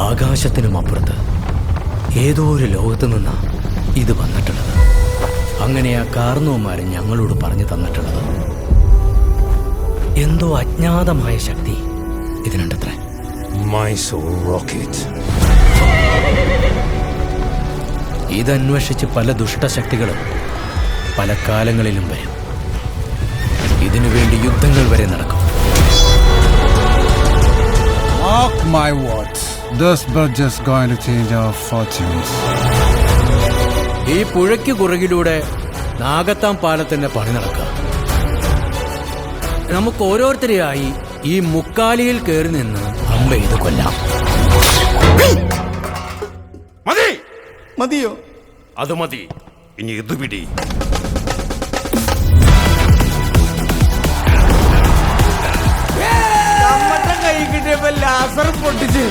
ആകാശത്തിനും അപ്പുറത്ത് ഏതോ ഒരു ലോകത്ത് നിന്നാ ഇത് വന്നിട്ടുള്ളത്. അങ്ങനെ ആ കാർന്നവന്മാരൻ ഞങ്ങളോട് പറഞ്ഞു തന്നിട്ടുള്ളത് എന്തോ അജ്ഞാതമായ ശക്തി ഇതിനുണ്ടത്രേ. Mysore rocket. ഇതന്വേഷിച്ച് പല ദുഷ്ടശക്തികളും പല കാലങ്ങളിലും വരും. ഇതിനുവേണ്ടി യുദ്ധങ്ങൾ വരെ നടക്കും. Mark my words. This bridge is going to change our fortunes. ഈ പുഴയ്ക്ക് കുറുകിലൂടെ നാഗത്താം പാലത്തിന്റെ പണി നടക്കുക. നമുക്ക് ഓരോരുത്തരെയായി ഈ മുക്കാലിയിൽ കയറി നിന്ന് അമ്പ ഇത് കൊല്ലാം. മതി, മതിയോ? അത് മതി. ഇനി ഇത് പിടി. കൈ കിട്ടിയപ്പോ ലാസർ പൊട്ടിച്ചു.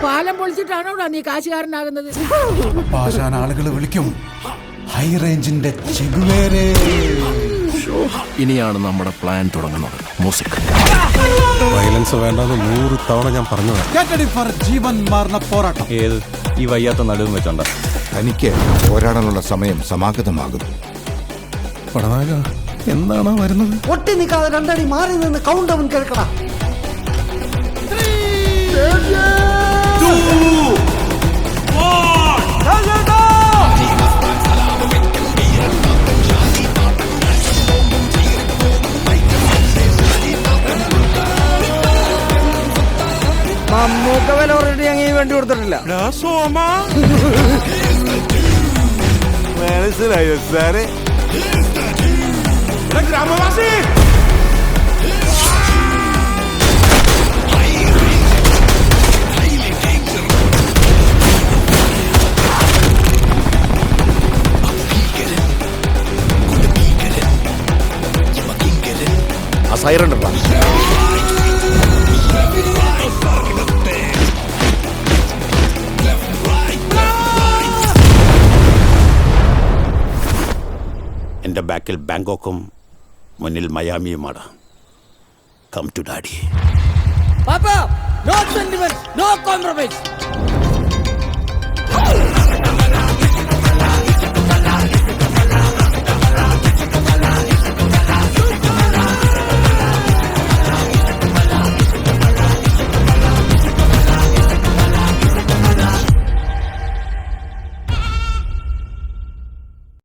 പാലം പൊളിച്ചിട്ടാണോ നീ കാശുകാരനാകുന്നത്? പാശാൻ ആളുകൾ വിളിക്കും ഹൈ റേഞ്ചിന്റെ ചെഗുവേരേ. ഇനിയാണ് നമ്മുടെ പ്ലാൻ തുടങ്ങുന്നത്. മ്യൂസിക് വയലൻസ് വേണ്ടെന്ന് 100 തവണ ഞാൻ പറഞ്ഞതാണ്. Get ready for ജീവൻ മാറുന്ന പോരാട്ടം. ഏത് ഈ വയ്യാത്ത നടുവും വെച്ചോണ്ട തനിക്ക് പോരാടാനുള്ള സമയം സമാഗതമാകുന്നു. പടനാക എന്താണോ വരുന്നത്? ഒട്ടി നിൽക്കാതെ രണ്ടടി മാറി നിന്ന് കൗണ്ട് അവൻ കേൾക്കടാ. മമ്മൂക്ക വില ഓൾറെഡി ഞങ്ങൾ ഈ വണ്ടി കൊടുത്തിട്ടില്ല. മനസ്സിലായോ സാറേ? ഗ്രാമവാസി ആ സൈറൺ ഇടാ. എന്റെ ബാക്കിൽ ബാങ്കോക്കും മുന്നിൽ മയാമിയുമാണ്. Come to daddy. Papa, no sentiments, no compromise.